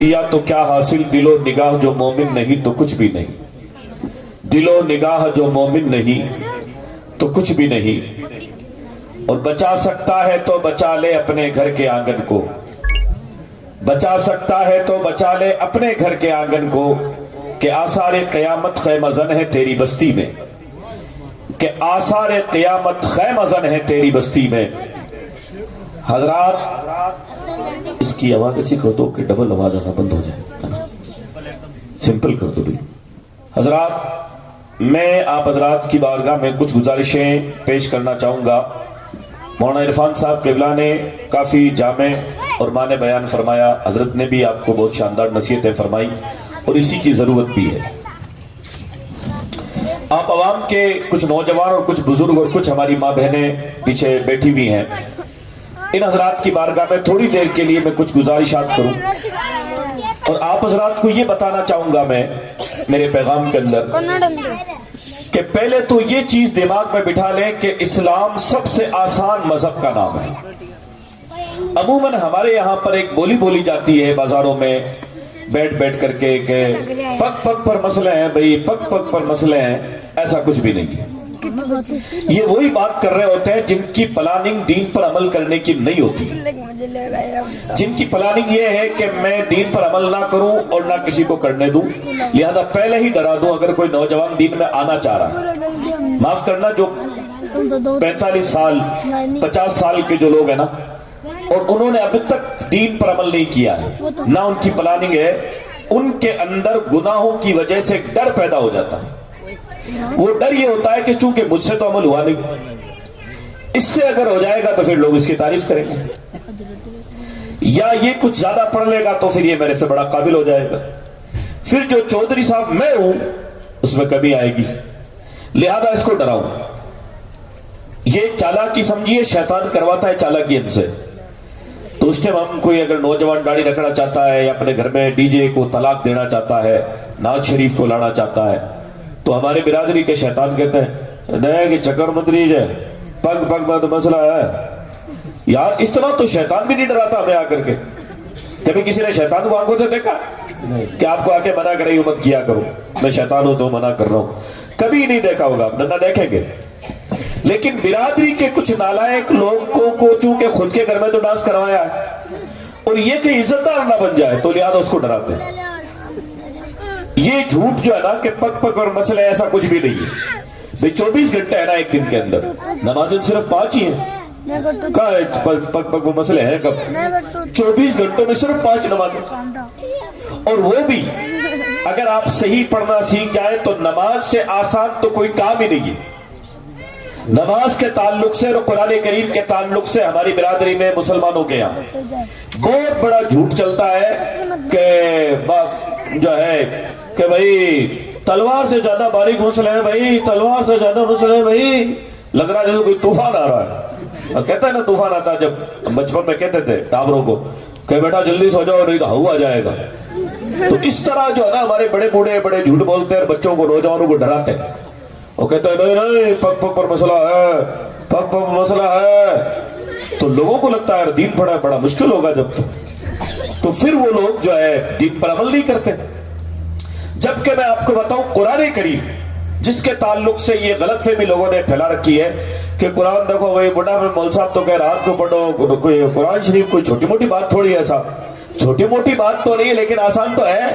یا تو کیا حاصل دل و نگاہ جو مومن نہیں تو کچھ بھی نہیں، دل و نگاہ جو مومن نہیں تو کچھ بھی نہیں، اور بچا سکتا ہے تو بچا لے اپنے گھر کے آنگن کو، بچا سکتا ہے تو بچا لے اپنے گھر کے آنگن کو، کہ آثار قیامت خیمہ زن ہے تیری بستی میں، کہ آثار قیامت خیمہ زن ہے تیری بستی میں۔ حضرات اس کی آواز ایسی کر دو کہ ڈبل آواز آنا بند ہو جائے، سمپل کر دو بھی۔ حضرات میں آپ حضرات کی بارگاہ میں کچھ گزارشیں پیش کرنا چاہوں گا۔ مولانا عرفان صاحب قبلہ نے کافی جامع اور معنی بیان فرمایا، حضرت نے بھی آپ کو بہت شاندار نصیحتیں فرمائی، اور اسی کی ضرورت بھی ہے۔ آپ عوام کے کچھ نوجوان اور کچھ بزرگ اور کچھ ہماری ماں بہنیں پیچھے بیٹھی ہوئی ہیں، ان حضرات کی بارگاہ میں تھوڑی دیر کے لیے میں کچھ گزارشات کروں، اور آپ حضرات کو یہ بتانا چاہوں گا میں میرے پیغام کے اندر کہ پہلے تو یہ چیز دماغ میں بٹھا لیں کہ اسلام سب سے آسان مذہب کا نام ہے۔ عموماً ہمارے یہاں پر ایک بولی بولی جاتی ہے بازاروں میں بیٹھ بیٹھ کر کے کہ پگ پگ پر مسئلے ہیں بھئی، پگ پگ پر مسئلے ہیں۔ ایسا کچھ بھی نہیں ہے۔ یہ وہی بات کر رہے ہوتے ہیں جن کی پلاننگ دین پر عمل کرنے کی نہیں ہوتی، جن کی پلاننگ یہ ہے کہ میں دین پر عمل نہ کروں اور نہ کسی کو کرنے دوں، لہذا پہلے ہی ڈرا دوں اگر کوئی نوجوان دین میں آنا چاہ رہا ہے۔ معاف کرنا، جو 45 سال 50 سال کے جو لوگ ہیں نا، اور انہوں نے ابھی تک دین پر عمل نہیں کیا ہے، نہ ان کی پلاننگ ہے، ان کے اندر گناہوں کی وجہ سے ڈر پیدا ہو جاتا ہے۔ وہ ڈر یہ ہوتا ہے کہ چونکہ مجھ سے تو عمل ہوا نہیں، اس سے اگر ہو جائے گا تو پھر لوگ اس کی تعریف کریں گے، یا یہ کچھ زیادہ پڑھ لے گا تو پھر یہ میرے سے بڑا قابل ہو جائے گا، پھر جو چودھری صاحب میں ہوں اس میں کمی آئے گی، لہذا اس کو ڈراؤں۔ یہ چالاکی سمجھیے، شیطان کرواتا ہے چالاکی ہم سے۔ تو اس ٹائم ہم کوئی اگر نوجوان داڑھی رکھنا چاہتا ہے یا اپنے گھر میں ڈی جے کو طلاق دینا چاہتا ہے، ناز شریف کو لانا چاہتا ہے، تو ہمارے برادری کے شیطان کہتے ہیں نہیں کہ چکر مت لیجئے، پگ پگ میں تو مسئلہ ہے۔ یار اس طرح تو شیطان بھی نہیں ڈراتا ہمیں آ کر کے۔ کبھی کسی نے شیطان کو آنکھوں سے دیکھا کہ آپ کو آ کے منع کرے مت کیا کرو، میں شیطان ہوں تو منع کر رہا ہوں؟ کبھی نہیں دیکھا ہوگا، آپ نہ دیکھیں گے۔ لیکن برادری کے کچھ نالائق لوگوں کو چونکہ خود کے گھر میں تو ڈانس کروایا ہے، اور یہ کہ عزت دار نہ بن جائے تو لہذا اس کو ڈراتے ہیں۔ یہ جھوٹ جو ہے نا کہ پگ پگ اور مسئلہ ایسا کچھ بھی نہیں ہے بھئی۔ 24 گھنٹے ہے نا ایک دن کے اندر، نمازیں صرف 5 ہی ہیں، کہاں ہے پگ پگ وہ مسئلے ہیں کب؟ 24 گھنٹوں میں صرف 5 نمازیں، اور وہ بھی اگر آپ صحیح پڑھنا سیکھ جائیں تو نماز سے آسان تو کوئی کام ہی نہیں ہے۔ نماز کے تعلق سے اور قرآن کریم کے تعلق سے ہماری برادری میں مسلمانوں کے یہاں بہت بڑا جھوٹ چلتا ہے کہ جو ہے کہ بھئی تلوار سے زیادہ باریک مسئلے ہیں بھئی، تلوار سے زیادہ مسئلے ہیں بھئی۔ لگ رہا ہے جیسے کوئی طوفان آ رہا ہے، اور کہتا ہے نا طوفان آتا ہے، جب بچپن میں کہتے تھے ٹابروں کو کہ بیٹا جلدی سو جاؤ نہیں تو ہوا آ جائے گا۔ تو اس طرح جو ہے نا ہمارے بڑے بوڑھے بڑے جھوٹ بولتے ہیں اور بچوں کو نوجوانوں کو ڈراتے ہیں، وہ کہتے ہیں نہیں نہیں پگ پگ پر مسئلہ ہے، پگ پگ پر مسئلہ ہے، تو لوگوں کو لگتا ہے دین پڑھا بڑا مشکل ہوگا جب تو پھر وہ لوگ جو ہے دین پر عمل نہیں کرتے۔ جبکہ میں آپ کو بتاؤں قرآن کریم جس کے تعلق سے یہ غلط فہمی لوگوں نے پھیلا رکھی ہے کہ قرآن دیکھو وہی بڑا میں مول صاحب تو کہ رات کو پڑھو، کوئی قرآن شریف کوئی چھوٹی موٹی بات تھوڑی ہے صاحب، چھوٹی موٹی بات تو نہیں ہے لیکن آسان تو ہے۔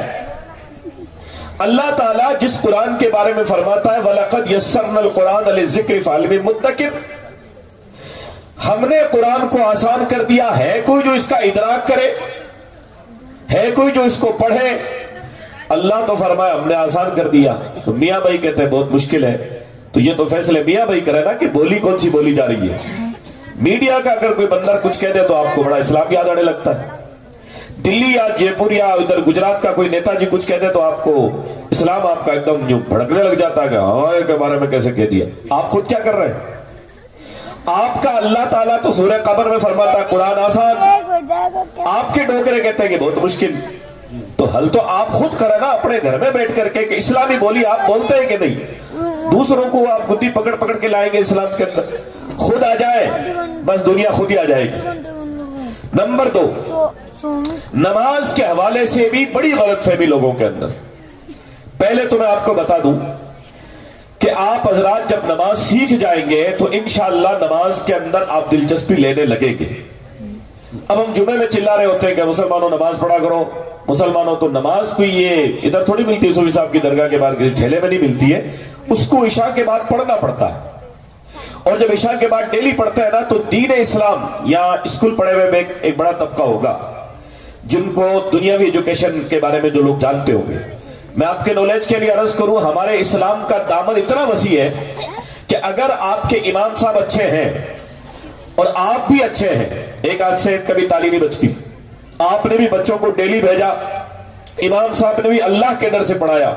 اللہ تعالیٰ جس قرآن کے بارے میں فرماتا ہے وَلَقَدْ يَسَّرْنَا الْقُرْآنَ لِلذِّكْرِ فَهَلْ مِن مُدَّكِرٍ، ہم نے قرآن کو آسان کر دیا، ہے کوئی جو اس کا ادراک کرے، ہے کوئی جو اس کو پڑھے؟ اللہ تو فرمایا ہم نے آسان کر دیا۔ تو میاں بھائی کہتے ہیں بہت مشکل ہے، تو یہ تو فیصلے میاں بھائی کرے نا کہ بولی کون سی بولی جا رہی ہے۔ میڈیا کا اگر کوئی بندر کچھ کہہ دے تو آپ کو بڑا اسلام یاد آنے لگتا ہے، دلی یا جے پور یا ادھر گجرات کا کوئی نیتا جی کچھ کہہ دے تو آپ کو اسلام آپ کا ایک دم یوں بھڑکنے لگ جاتا ہے کہ ہمارے کے بارے میں کیسے کہہ دیا۔ آپ خود کیا کر رہے ہیں؟ آپ کا اللہ تعالیٰ تو سورہ قمر میں فرماتا ہے قرآن آسان، آپ کے ڈوکرے کہتے ہیں کہ بہت مشکل۔ تو حل تو آپ خود کریں نا اپنے گھر میں بیٹھ کر کے کہ اسلامی بولی آپ بولتے ہیں کہ نہیں؟ دوسروں کو آپ گدی پکڑ پکڑ کے لائیں گے اسلام کے اندر؟ خود آ جائے بس دنیا خود ہی آ جائے گی۔ نمبر 2، نماز کے حوالے سے بھی بڑی غلط فہمی لوگوں کے اندر. پہلے تو میں آپ کو بتا دوں کہ آپ حضرات جب نماز سیکھ جائیں گے تو انشاءاللہ نماز کے اندر آپ دلچسپی لینے لگیں گے. اب ہم جمعے میں چلا رہے ہوتے ہیں کہ مسلمانوں نماز پڑھا کرو. مسلمانوں تو نماز کوئی یہ ادھر تھوڑی ملتی ہے، صوفی صاحب کی درگاہ کے باہر کسی ٹھیلے میں نہیں ملتی ہے. اس کو عشاء کے بعد پڑھنا پڑتا ہے. اور جب عشاء کے بعد ڈیلی پڑھتا ہے نا تو دین اسلام یا اسکول پڑھے ہوئے ایک بڑا طبقہ ہوگا جن کو دنیاوی ایجوکیشن کے بارے میں جو لوگ جانتے ہوں گے. میں آپ کے نالج کے لیے عرض کروں، ہمارے اسلام کا دامن اتنا وسیع ہے کہ اگر آپ کے امام صاحب اچھے ہیں اور آپ بھی اچھے ہیں، ایک آدھ سے کبھی تالی نہیں بچتی. آپ نے بھی بچوں کو ڈیلی بھیجا، امام صاحب نے بھی اللہ کے ڈر سے پڑھایا،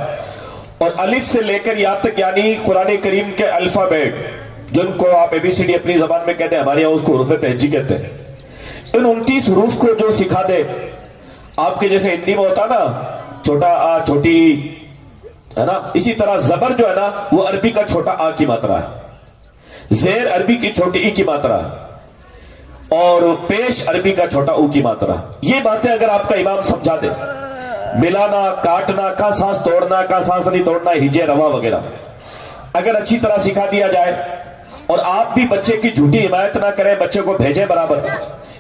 اور الف سے لے کر یا تک یعنی قرآن کریم کے الفابیٹ جن کو آپ ABCD اپنی زبان میں کہتے ہیں، ہمارے یہاں اس کو حروف تہجی کہتے ہیں، ان 29 حروف کو جو سکھا دے. آپ کے جیسے ہندی میں ہوتا نا چھوٹا آ چھوٹی ہے نا، اسی طرح زبر جو ہے نا وہ عربی کا چھوٹا آ کی ماترا ہے، زیر عربی کی چھوٹی ای کی ماترا ہے، اور پیش عربی کا چھوٹا او کی ماترا. یہ باتیں اگر آپ کا امام سمجھا دے، ملانا، کاٹنا، کہاں سانس توڑنا، کہاں سانس نہیں توڑنا، ہجے روا وغیرہ اگر اچھی طرح سکھا دیا جائے، اور آپ بھی بچے کی جھوٹی حمایت نہ کریں، بچے کو بھیجیں برابر،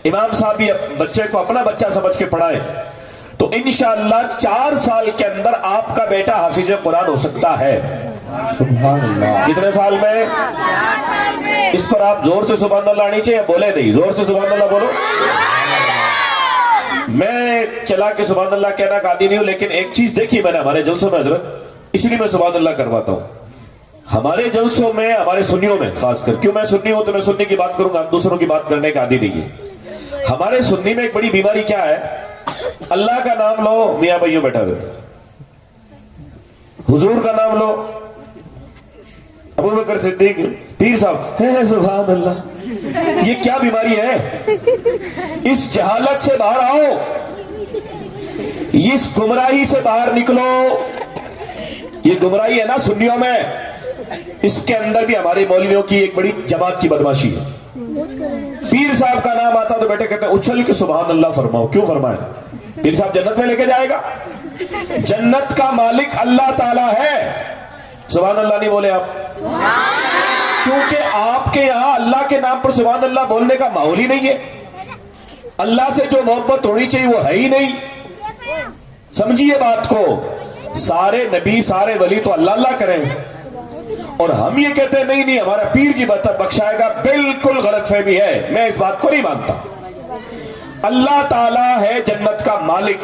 امام صاحب بھی بچے کو اپنا بچہ سمجھ کے پڑھائیں، تو انشاءاللہ 4 سال کے اندر آپ کا بیٹا حافظ قرآن ہو سکتا ہے. سبحان اللہ. کتنے سال میں؟ اس پر آپ زور سے سبحان اللہ آنی چاہیے، بولے نہیں، زور سے سبحان اللہ بولو. میں چلا کے سبحان اللہ کہنا کا عادی نہیں ہوں، لیکن ایک چیز دیکھی میں نے ہمارے جلسوں میں حضرت، اس لیے میں سبحان اللہ کرواتا ہوں. ہمارے جلسوں میں، ہمارے سنیوں میں خاص کر، کیوں میں سنی ہوں تو میں سنی کی بات کروں گا، دوسروں کی بات کرنے کا عادی نہیں ہے. ہمارے سنی میں ایک بڑی بیماری کیا ہے، اللہ کا نام لو میاں بھائیوں بیٹھا رہتا، حضور کا نام لو ابو بکر صدیق، پیر صاحب سبحان اللہ. یہ کیا بیماری ہے؟ اس جہالت سے باہر آؤ، اس گمراہی سے باہر نکلو. یہ گمراہی ہے نا سنیوں میں، اس کے اندر بھی ہمارے مولویوں کی ایک بڑی جماعت کی بدماشی ہے. پیر صاحب کا نام آتا تو بیٹے کہتے ہیں اچھل کے سبحان اللہ فرماؤ. کیوں فرمائیں؟ پیر صاحب جنت میں لے کے جائے گا؟ جنت کا مالک اللہ تعالیٰ ہے. سبحان اللہ نہیں بولے آپ، کیونکہ آپ کے یہاں اللہ کے نام پر سبحان اللہ بولنے کا ماحول ہی نہیں ہے. اللہ سے جو محبت ہونی چاہیے وہ ہے ہی نہیں. سمجھیے بات کو، سارے نبی سارے ولی تو اللہ اللہ کریں، اور ہم یہ کہتے ہیں نہیں ہمارا پیر جی بخشائے گا. بالکل غلط فہمی ہے، میں اس بات کو نہیں مانتا. اللہ تعالیٰ ہے جنت کا مالک.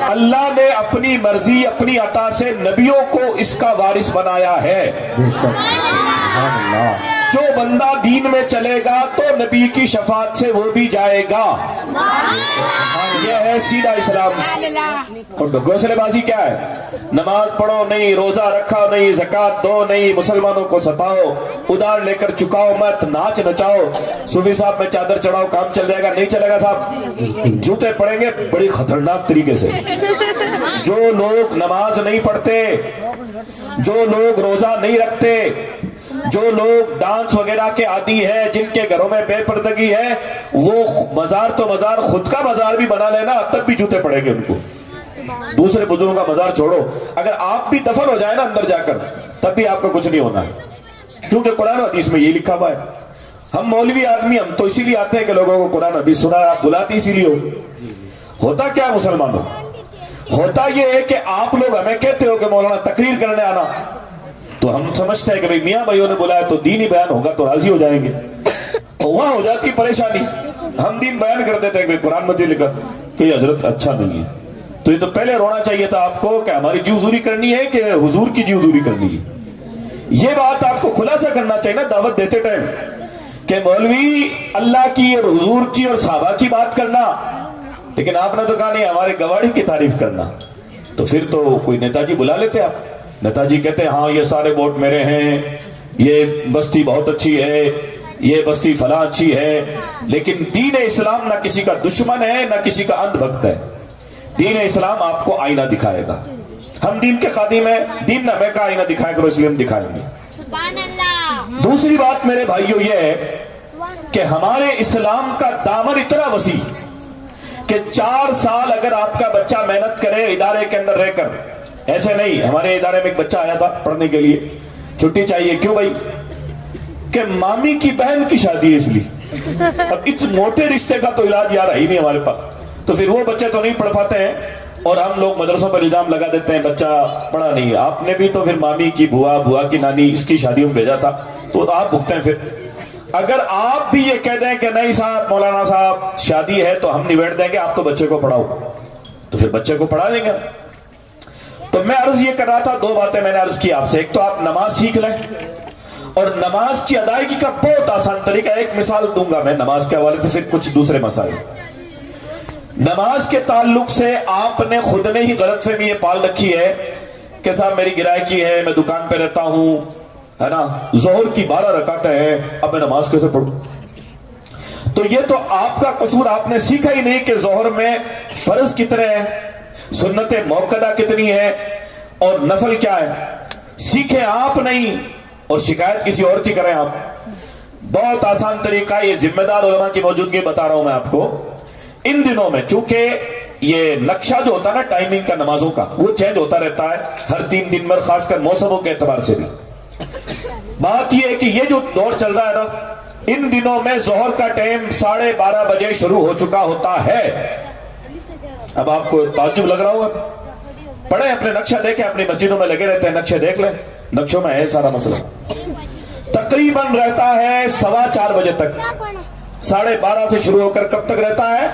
اللہ نے اپنی مرضی اپنی عطا سے نبیوں کو اس کا وارث بنایا ہے. جو بندہ دین میں چلے گا تو نبی کی شفاعت سے وہ بھی جائے گا. یہ ہے سیدھا اسلام. اور گھوسلے بازی کیا ہے؟ نماز پڑھو نہیں، روزہ رکھا نہیں، زکات دو نہیں، مسلمانوں کو ستاؤ، ادھار لے کر چکاؤ مت، ناچ نچاؤ، صوفی صاحب میں چادر چڑھاؤ، کام چل جائے گا. نہیں چلے گا صاحب، جوتے پڑیں گے بڑی خطرناک طریقے سے. جو لوگ نماز نہیں پڑھتے، جو لوگ روزہ نہیں رکھتے، جو لوگ ڈانس وغیرہ کے عادی ہیں، جن کے گھروں میں بے پردگی ہے، وہ مزار تو مزار، خود کا مزار بھی بنا لینا، تب بھی جوتے پڑیں گے ان کو. دوسرے بزرگوں کا مزار چھوڑو، اگر آپ بھی دفن ہو جائے نا اندر جا کر، تب بھی آپ کو کچھ نہیں ہونا ہے، کیونکہ قرآن و حدیث میں یہ لکھا ہوا ہے. ہم مولوی آدمی، ہم تو اسی لیے آتے ہیں کہ لوگوں کو قرآن حدیث سنا ہے. آپ بلاتے اسی لیے ہو. ہوتا کیا مسلمانوں؟ ہوتا یہ ہے کہ آپ لوگ ہمیں کہتے ہو کہ مولانا تقریر کرنے آنا، تو ہم سمجھتے ہیں کہ بھئی میاں بھائیوں نے بلایا تو دینی بیان ہوگا تو راضی ہو جائیں گے. وہاں ہو جاتی پریشانی. ہم دین بیان کر دیتے ہیں کہ قرآن مجید لکھا کہ یہ حضرت اچھا نہیں ہے. تو یہ تو پہلے رونا چاہیے تھا آپ کو کہ ہماری جی حضوری کرنی ہے کہ حضور کی جی حضوری کرنی ہے. یہ بات آپ کو خلاصہ کرنا چاہیے نا دعوت دیتے ٹائم، کہ مولوی اللہ کی اور حضور کی اور صحابہ کی بات کرنا، لیکن آپ نے تو کہا نہیں ہمارے گواڑی کی تعریف کرنا. تو پھر تو کوئی نیتا جی بلا لیتے آپ. نیتا جی کہتے ہیں ہاں یہ سارے ووٹ میرے ہیں، یہ بستی بہت اچھی ہے، یہ بستی فلاں اچھی ہے. لیکن دین اسلام نہ کسی کا دشمن ہے نہ کسی کا اندھ بھکت ہے. دین اسلام آپ کو آئینہ دکھائے گا. ہم دین کے خادم ہیں، دین نہ ہمیں کا آئینہ دکھائے کرو، اس لیے ہم دکھائیں گے. دوسری بات میرے بھائیوں یہ ہے کہ ہمارے اسلام کا دامن اتنا وسیع کہ کہ 4 سال اگر آپ کا بچہ محنت کرے ادارے کے اندر رہ کر، ایسے نہیں، ہمارے ادارے میں ایک بچہ آیا تھا پڑھنے کے لیے، چھٹی چاہیے، کیوں بھائی؟ کہ مامی کی بہن کی شادی ہے اس لیے۔ اب اس موٹے رشتے کا تو علاج یار ہے ہی نہیں ہمارے پاس، تو پھر وہ بچے تو نہیں پڑھ پاتے ہیں، اور ہم لوگ مدرسوں پر الزام لگا دیتے ہیں بچہ پڑھا نہیں۔ آپ نے بھی تو پھر مامی کی بھوا کی نانی اس کی شادیوں میں بھیجا تھا، تو آپ بھگتے ہیں۔ پھر اگر آپ بھی یہ کہہ دیں کہ نہیں صاحب مولانا صاحب شادی ہے تو ہم نبیڑ دیں گے، آپ تو بچے کو پڑھاؤ، تو پھر بچے کو پڑھا دیں گے۔ تو میں عرض یہ کر رہا تھا، 2 باتیں میں نے عرض کی آپ سے۔ ایک تو آپ نماز سیکھ لیں، اور نماز کی ادائیگی کا بہت آسان طریقہ، ایک مثال دوں گا میں نماز کے حوالے سے، پھر کچھ دوسرے مسائل۔ نماز کے تعلق سے آپ نے خود نے ہی غلط فہمی یہ پال رکھی ہے کہ صاحب میری گرائکی ہے، میں دکان پہ رہتا ہوں، ہے نا، ظہر کی 12 رکعتیں ہیں، اب میں نماز کیسے پڑھوں؟ تو یہ تو آپ کا قصور، آپ نے سیکھا ہی نہیں کہ ظہر میں فرض کتنے ہیں، سنت موقدہ کتنی ہے، اور نفل کیا ہے، سیکھیں آپ نہیں، اور شکایت کسی اور کی کریں آپ۔ بہت آسان طریقہ، یہ ذمہ دار علماء کی موجودگی بتا رہا ہوں میں آپ کو۔ ان دنوں میں چونکہ یہ نقشہ جو ہوتا ہے نا ٹائمنگ کا نمازوں کا، وہ چینج ہوتا رہتا ہے ہر 3 دن میں، خاص کر موسموں کے اعتبار سے بھی۔ بات یہ ہے کہ یہ جو دور چل رہا ہے نا، ان دنوں میں ظہر کا ٹائم 12:30 بجے شروع ہو چکا ہوتا ہے۔ اب آپ کو تعجب لگ رہا ہوگا، پڑھیں اپنے نقشہ دیکھیں، اپنی مسجدوں میں لگے رہتے ہیں نقشے، دیکھ لیں، نقشوں میں ہے سارا مسئلہ۔ تقریباً رہتا ہے 4:15 بجے تک، 12:30 سے شروع ہو کر کب تک رہتا ہے؟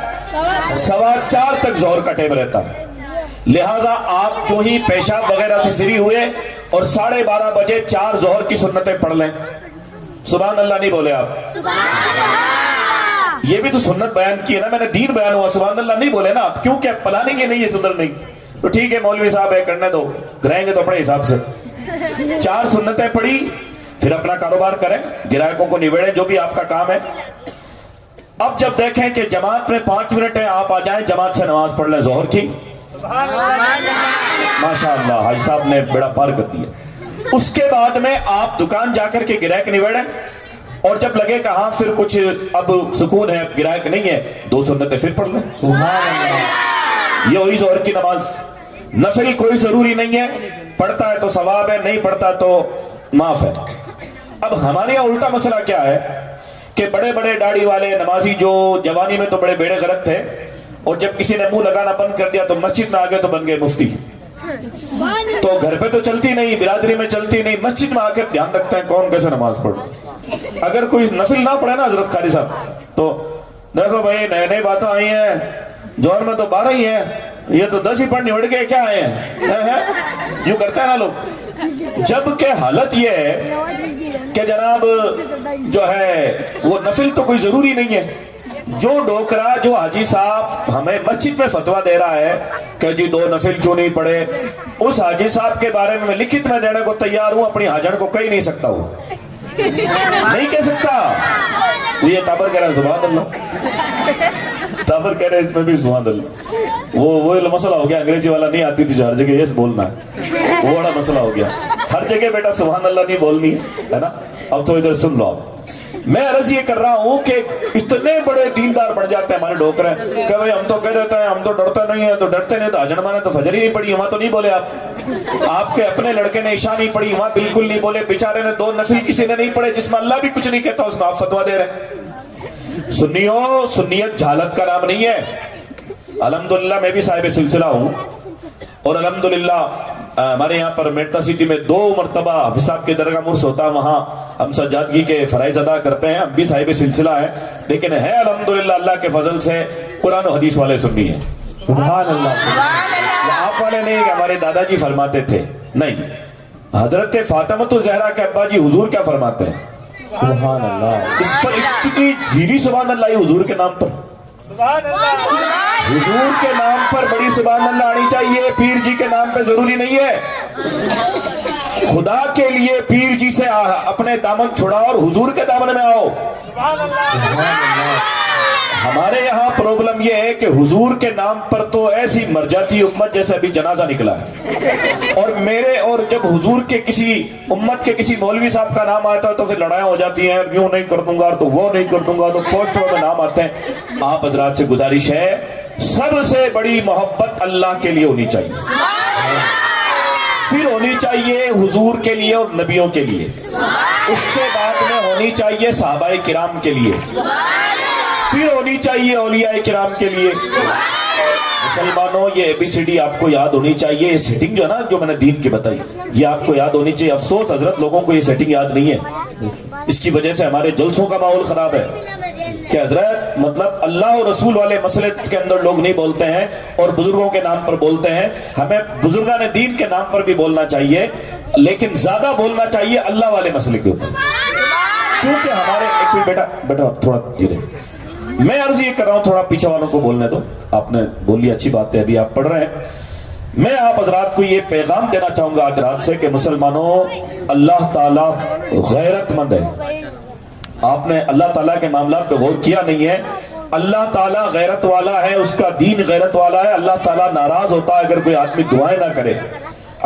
4:15 تک ظہر کا ٹائم رہتا ہے۔ لہذا آپ جو ہی پیشاب وغیرہ سے فری ہوئے اور 12:30 بجے 4 ظہر کی سنتیں پڑھ لیں۔ سبحان اللہ نہیں بولے آپ؟ یہ بھی تو سنت بیان کی ہے نا، میں نے دین بیان ہوا، سبحان اللہ نہیں بولے نا آپ، کیونکہ پلانیں گے نہیں، یہ صدر نہیں، تو ٹھیک ہے مولوی صاحب ہے کرنے دو، گرائیں گے تو اپنے حساب سے۔ 4 سنتیں پڑھی، پھر اپنا کاروبار کریں، گراہکوں کو نبیڑیں، جو بھی آپ کا کام ہے۔ اب جب دیکھیں کہ جماعت میں 5 منٹ ہے، آپ آ جائیں، جماعت سے نماز پڑھ لیں ظہر کی۔ ماشاءاللہ حاج صاحب نے بیڑا پار کر دیا۔ اس کے بعد میں آپ دکان جا کر کے گراہک نبیڑیں، اور جب لگے کہ ہاں پھر کچھ اب سکون ہے، گراہک نہیں ہے، 2 سنتیں پھر پڑھ لیں۔ یہ ہوئی ظہر کی نماز۔ نفل کوئی ضروری نہیں ہے، پڑھتا ہے تو ثواب ہے، نہیں پڑھتا تو معاف ہے۔ اب ہمارے یہاں الٹا مسئلہ کیا ہے کہ بڑے بڑے داڑھی والے نمازی جو جوانی میں تو بڑے بیڑے غرق تھے، اور جب کسی نے منہ لگانا بند کر دیا تو مسجد میں آ گئے تو بن گئے مفتی۔ تو گھر پہ تو چلتی نہیں، برادری میں چلتی نہیں، مسجد میں آ کر دھیان رکھتے ہیں کون کیسے نماز پڑھے۔ اگر کوئی نفل نہ پڑھے نا حضرت قاری صاحب، تو دیکھو بھائی نئے باتیں آئی ہیں، جوہر میں تو 12 ہی ہیں، یہ تو 10 ہی پڑھ نبڑ کے کیا آئے ہیں، یوں کرتے ہیں نا لوگ۔ جبکہ حالت یہ ہے کہ جناب جو ہے وہ نفل تو کوئی ضروری نہیں ہے۔ جو ڈوکرا، جو حاجی صاحب ہمیں مسجد میں فتویٰ دے رہا ہے کہ جی 2 نفل کیوں نہیں پڑھے، اس حاجی صاحب کے بارے میں لکھت میں دینے کو تیار ہوں، اپنی حاجن کو کہہ نہیں سکتا ہوں، نہیں کہہ سکتا۔ یہ تابر کہہ رہے ہیں سبحان اللہ، تابر کہہ رہے ہیں اس میں بھی سبحان اللہ۔ وہ مسئلہ ہو گیا، انگریزی والا نہیں آتی تھی جو ہر جگہ یس بولنا ہے، وہ بڑا مسئلہ ہو گیا۔ ہر جگہ بیٹا سبحان اللہ نہیں بولنی ہے نا۔ اب تو ادھر سن لو آپ، میں عرض یہ کر رہا ہوں کہ اتنے بڑے دیندار بن جاتے ہیں ہمارے ڈوکرے کہ بھئی ہم تو کہہ دیتے ہیں ہم تو ڈرتے نہیں ہیں، تو ڈرتے نہیں تو حجن مانے تو فجر ہی نہیں پڑھی، وہاں تو نہیں بولے آپ کے اپنے لڑکے نے عشاء نہیں پڑھی، وہاں بالکل نہیں بولے، بیچارے نے 2 نفل کسی نے نہیں پڑھے جس میں اللہ بھی کچھ نہیں کہتا، اس میں آپ فتویٰ دے رہے ہیں۔ سنیو، سنیت جہالت کا نام نہیں ہے۔ الحمدللہ میں بھی صاحب سلسلہ ہوں، اور الحمدللہ ہمارے یہاں پر میرٹا سٹی میں 2 مرتبہ حافظ صاحب کے درگاہ مرس ہوتا ہے، وہاں ہم سجادگی کے فرائض ادا کرتے ہیں، ہم بھی صاحب سلسلہ ہیں، لیکن ہے الحمدللہ اللہ کے فضل سے قرآن و حدیث والے سنی ہیں۔ سبحان اللہ۔ آپ والے نہیں کہ ہمارے دادا جی فرماتے تھے، نہیں، حضرت فاطمہ الزہرا کے ابا جی حضور کیا فرماتے ہیں؟ سبحان اللہ۔ اس پر اتنی دھیری سبحان اللہ حضور کے نام پر، حضور کے نام پر بڑی سبحان اللہ آنی چاہیے، پیر جی کے نام پہ ضروری نہیں ہے۔ خدا کے لیے پیر جی سے اپنے دامن چھڑاؤ اور حضور کے دامن میں آؤ۔ ہمارے یہاں پرابلم یہ ہے کہ حضور کے نام پر تو ایسی مر جاتی امت جیسے ابھی جنازہ نکلا ہے، اور جب حضور کے کسی امت کے کسی مولوی صاحب کا نام آتا ہے تو پھر لڑائیاں ہو جاتی ہیں، یوں نہیں کر دوں گا تو وہ نہیں کر دوں گا، تو پوسٹروں میں نام آتے ہیں۔ آپ حضرات سے گزارش ہے سب سے بڑی محبت اللہ کے لیے ہونی چاہیے، پھر ہونی چاہیے حضور کے لیے اور نبیوں کے لیے، اس کے بعد میں ہونی چاہیے صحابہ کرام کے لیے، پھر ہونی چاہیے اولیاء کرام کے لیے۔ مسلمانوں یہ ABCD آپ کو یاد ہونی چاہیے۔ یہ سیٹنگ جو ہے نا، جو میں نے دین کی بتائی، یہ آپ کو یاد ہونی چاہیے۔ افسوس حضرت لوگوں کو یہ سیٹنگ یاد نہیں ہے، اس کی وجہ سے ہمارے جلسوں کا ماحول خراب ہے کہ حضرت مطلب اللہ اور رسول والے مسئلے کے اندر لوگ نہیں بولتے ہیں اور بزرگوں کے نام پر بولتے ہیں۔ ہمیں بزرگان دین کے نام پر بھی بولنا چاہیے، لیکن زیادہ بولنا چاہیے اللہ والے مسئلے کے اوپر، کیونکہ ہمارے ایک بھی بیٹا تھوڑا دھیرے، میں عرض یہ کر رہا ہوں، تھوڑا پیچھے والوں کو بولنے دو۔ آپ نے بولی اچھی بات ہے، ابھی آپ پڑھ رہے ہیں۔ میں آپ حضرات کو یہ پیغام دینا چاہوں گا آج رات سے کہ مسلمانوں، اللہ تعالیٰ غیرت مند ہے۔ آپ نے اللہ تعالیٰ کے معاملات پہ غور کیا نہیں ہے۔ اللہ تعالیٰ غیرت والا ہے، اس کا دین غیرت والا ہے۔ اللہ تعالیٰ ناراض ہوتا ہے اگر کوئی آدمی دعائیں نہ کرے،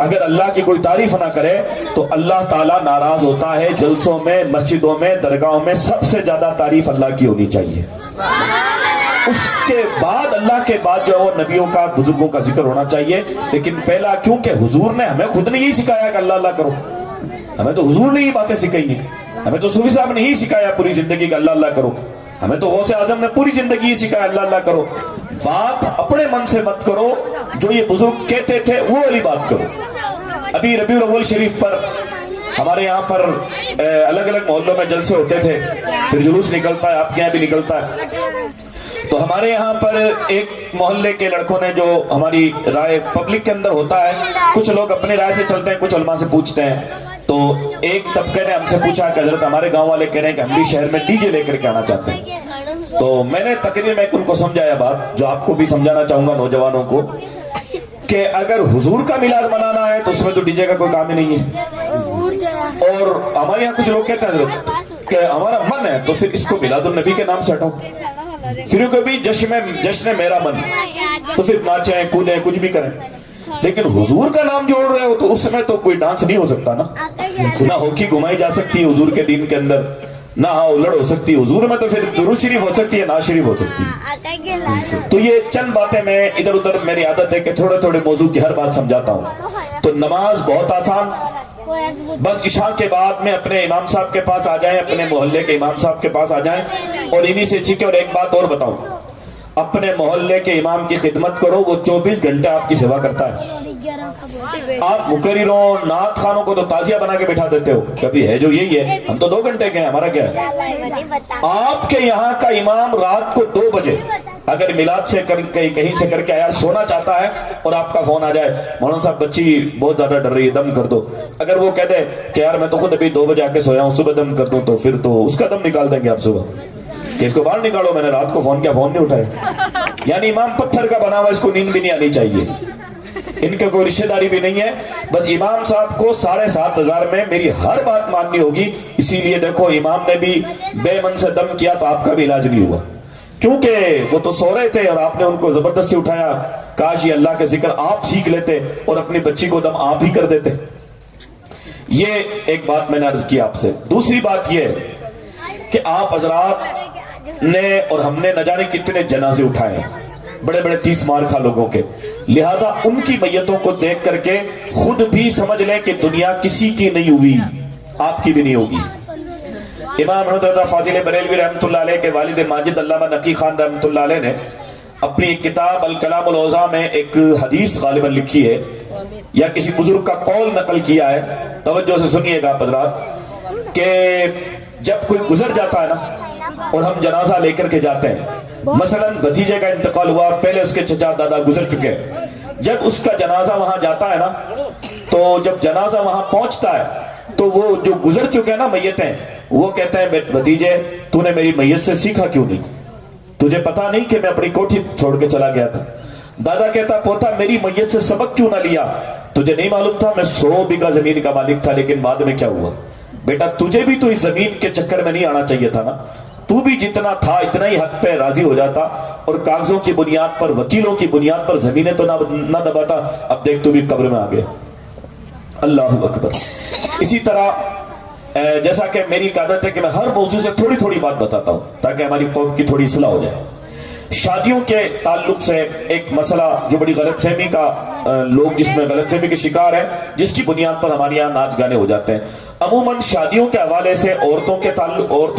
اگر اللہ کی کوئی تعریف نہ کرے تو اللہ تعالیٰ ناراض ہوتا ہے۔ جلسوں میں، مسجدوں میں، درگاہوں میں سب سے زیادہ تعریف اللہ کی ہونی چاہیے۔ اس کے بعد اللہ کے بعد جو ہے وہ نبیوں کا، بزرگوں کا ذکر ہونا چاہیے۔ لیکن پہلا، کیونکہ حضور نے ہمیں خود نے یہی سکھایا کہ اللہ اللہ کرو، ہمیں تو حضور نے یہ باتیں سکھائی ہیں، ہمیں تو صوفی صاحب نے یہی سکھایا پوری زندگی کہ اللہ اللہ کرو، ہمیں تو غوث اعظم نے پوری زندگی یہ سکھایا اللہ اللہ کرو۔ بات اپنے من سے مت کرو، جو یہ بزرگ کہتے تھے وہ والی بات کرو۔ ابھی ربیع الاول شریف پر ہمارے یہاں پر الگ الگ محلوں میں جلسے ہوتے تھے، پھر جلوس نکلتا ہے، آپ کے یہاں بھی نکلتا ہے۔ تو ہمارے یہاں پر ایک محلے کے لڑکوں نے، جو ہماری رائے پبلک کے اندر ہوتا ہے، کچھ لوگ اپنی رائے سے چلتے ہیں، کچھ علماء سے پوچھتے ہیں، تو ایک طبقے نے ہم سے پوچھا کہ حضرت ہمارے گاؤں والے کہہ رہے ہیں کہ ہم بھی شہر میں ڈی جے لے کر کے آنا چاہتے ہیں۔ تو میں نے تقریر میں ان کو سمجھایا بات، جو آپ کو بھی سمجھانا چاہوں گا نوجوانوں کو، کہ اگر حضور کا میلاد منانا ہے تو اس میں تو ڈی جے کا کوئی کام ہی نہیں ہے۔ اور ہمارے یہاں کچھ لوگ کہتے ہیں حضرت کہ ہمارا من ہے تو پھر اس کو میلاد النبی کے نام سے ہٹاؤ، پھر کبھی جشن میرا من، تو پھر ناچیں کودیں کچھ بھی کریں، لیکن حضور کا نام جوڑ رہے ہو تو اس میں تو کوئی ڈانس نہیں ہو سکتا نا، نہ ہوکی گھمائی جا سکتی ہے حضور کے دین کے اندر، نہ الڑ ہو سکتی حضور میں، تو پھر درود شریف ہو سکتی ہے، ناز شریف ہو سکتی ہے۔ تو یہ چند باتیں میں ادھر ادھر، میری عادت ہے کہ تھوڑے تھوڑے موضوع کی ہر بات سمجھاتا ہوں۔ تو نماز بہت آسان، بس عشاء کے بعد میں اپنے امام صاحب کے پاس آ جائیں، اپنے محلے کے امام صاحب کے پاس آ جائیں اور انہی سے سیکھیں۔ اور ایک بات اور بتاؤں، اپنے محلے کے امام کی خدمت کرو، وہ 24 گھنٹے آپ کی سیوا کرتا ہے۔ آپ مقرروں، نعت خانوں کو تو تازیہ بنا کے بٹھا دیتے ہو، کبھی ہے جو یہی ہے، ہم تو 2 گھنٹے کے ہیں، ہمارا کیا ہے؟ آپ کے یہاں کا امام رات کو 2 بجے اگر میلاد سے کہیں سے کر کے آیا سونا چاہتا ہے اور آپ کا فون آ جائے، مولانا صاحب بچی بہت زیادہ ڈر رہی ہے، دم کر دو، اگر وہ کہہ دے کہ یار میں تو خود ابھی 2 بجے آ کے سویا ہوں، صبح دم کر دوں، تو پھر تو اس کا دم نکال دیں گے آپ صبح کہ اس کو باہر نکالو، میں نے رات کو فون کیا، فون نہیں اٹھایا۔ یعنی امام پتھر کا بنا ہوا، اس کو نیند بھی نہیں آنی چاہیے، ان کے کوئی رشتہ داری بھی نہیں ہے، بس امام صاحب کو 7,500 میں میری ہر بات ماننی ہوگی۔ اسی لیے دیکھو امام نے بھی بے من سے دم کیا تو آپ کا بھی علاج نہیں ہوا، کیونکہ وہ تو سو رہے تھے اور آپ نے ان کو زبردستی اٹھایا۔ کاش یہ اللہ کے ذکر آپ سیکھ لیتے اور اپنی بچی کو دم آپ ہی کر دیتے۔ یہ ایک بات میں نے عرض کی آپ سے۔ دوسری بات یہ ہے کہ آپ حضرات نے اور ہم نے نہ جانے کتنے جنازے اٹھائے ہیں، بڑے بڑے 30 مارکھا لوگوں کے، لہذا ان کی میتوں کو دیکھ کر کے خود بھی سمجھ لیں کہ دنیا کسی کی نہیں ہوئی، آپ کی بھی نہیں ہوگی۔ امام محمد رضا فاضل بریلوی رحمۃ اللہ علیہ کے والد ماجد علامہ نقی خان رحمۃ اللہ علیہ نے اپنی ایک کتاب الکلام الاوضاع میں ایک حدیث غالباً لکھی ہے یا کسی بزرگ کا قول نقل کیا ہے، توجہ سے سنیے گا آپ حضرات، کہ جب کوئی گزر جاتا ہے نا اور ہم جنازہ لے کر کے جاتے ہیں، مثلا بھتیجے کا انتقال ہوا، پہلے اس کے چچا دادا گزر چکے، جب اس کا جنازہ وہاں جاتا ہے نا، تو جب جنازہ وہاں پہنچتا ہے تو وہ جو گزر چکے ہیں نا میتیں، وہ کہتے ہیں بھتیجے تو نے میری میت سے سیکھا کیوں نہیں؟ تجھے پتا نہیں کہ میں اپنی کوٹھی چھوڑ کے چلا گیا تھا؟ دادا کہتا پوتا میری میت سے سبق کیوں نہ لیا؟ تجھے نہیں معلوم تھا میں 100 بیگھہ زمین کا مالک تھا، لیکن بعد میں کیا ہوا؟ بیٹا تجھے بھی تو اس زمین کے چکر میں نہیں آنا چاہیے تھا نا، تو بھی جتنا تھا اتنا ہی حق پہ راضی ہو جاتا اور کاغذوں کی بنیاد پر، وکیلوں کی بنیاد پر زمینیں تو نہ دباتا، اب دیکھ تو بھی قبر میں آ گیا۔ اللہ اکبر۔ اسی طرح جیسا کہ میری عادت ہے کہ میں ہر موضوع سے تھوڑی تھوڑی بات بتاتا ہوں تاکہ ہماری قوم کی تھوڑی اصلاح ہو جائے۔ شادیوں کے تعلق سے ایک مسئلہ جو بڑی غلط فہمی کا لوگ جس میں غلط فہمی کے شکار ہیں، جس کی بنیاد پر ہمارے یہاں ناچ گانے ہو جاتے ہیں۔ عموماً شادیوں کے حوالے سے عورتوں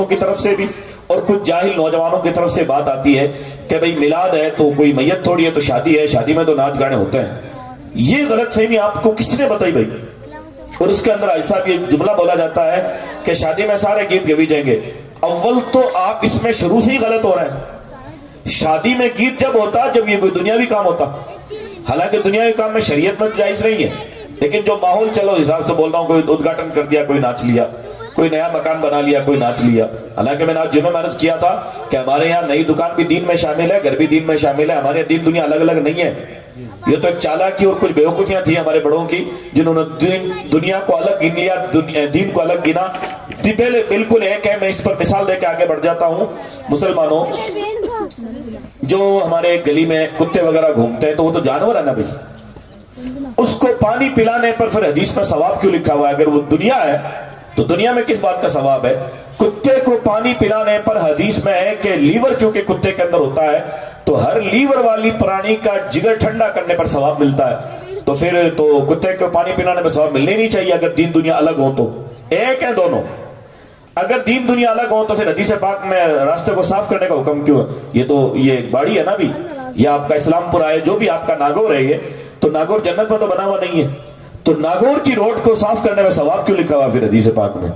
کی طرف سے بھی اور کچھ جاہل نوجوانوں کی طرف سے بات آتی ہے کہ بھئی میلاد ہے تو کوئی میت تھوڑی ہے تو شادی ہے، شادی میں تو ناچ گانے ہوتے ہیں۔ یہ غلط فہمی آپ کو کس نے بتائی بھائی؟ اور اس کے اندر ایسا بھی ایک جملہ بولا جاتا ہے کہ شادی میں سارے گیت گوی جائیں گے۔ اول تو آپ اس میں شروع سے ہی غلط ہو رہے ہیں۔ شادی میں گیت جب ہوتا جب یہ کوئی دنیاوی کام ہوتا، حالانکہ دنیاوی کام میں شریعت میں جائز نہیں ہے، لیکن جو ماحول چلو حساب سے بول رہا ہوں، کوئی ادگھاٹن کر دیا، کوئی ناچ لیا، کوئی نیا مکان بنا لیا، کوئی ناچ لیا۔ حالانکہ میں نے آج جمعہ میں عرض کیا تھا کہ ہمارے یہاں نئی دکان بھی دین میں شامل ہے، گھر بھی دین میں شامل ہے، ہمارے دین دنیا الگ الگ نہیں ہے۔ یہ تو ایک چالاکی اور کچھ بیوقوفیاں تھیں ہمارے بڑوں کی، جنہوں نے دنیا کو الگ گن لیا، دین کو الگ گنا۔ بالکل ایک ہے، میں اس پر مثال دے کے آگے بڑھ جاتا ہوں۔ مسلمانوں، جو ہمارے گلی میں کتے وغیرہ گھومتے ہیں تو وہ تو جانور ہے نا بھائی، اس کو پانی پلانے پر پھر حدیث میں ثواب کیوں لکھا ہوا ہے؟ اگر وہ دنیا ہے تو دنیا میں کس بات کا ثواب ہے؟ کتے کو پانی پلانے پر حدیث میں ہے کہ لیور چونکہ کتے کے اندر ہوتا ہے تو ہر لیور والی پرانی کا جگر ٹھنڈا کرنے پر ثواب ملتا ہے، تو پھر تو کتے کو پانی پلانے میں ثواب ملنے نہیں چاہیے اگر دین دنیا الگ ہو تو۔ ایک ہے دونوں، اگر دین دنیا الگ ہو تو پھر حدیث پاک میں راستے کو صاف کرنے کا حکم کیوں ہے؟ یہ باڑی ہے نا بھی، یہ آپ کا اسلام پور ہے، جو بھی آپ کا ناگور ہے، یہ تو ناگور جنت میں تو بنا ہوا نہیں ہے، تو ناگور کی روڈ کو صاف کرنے میں ثواب کیوں لکھا ہوا پھر حدیث پاک میں؟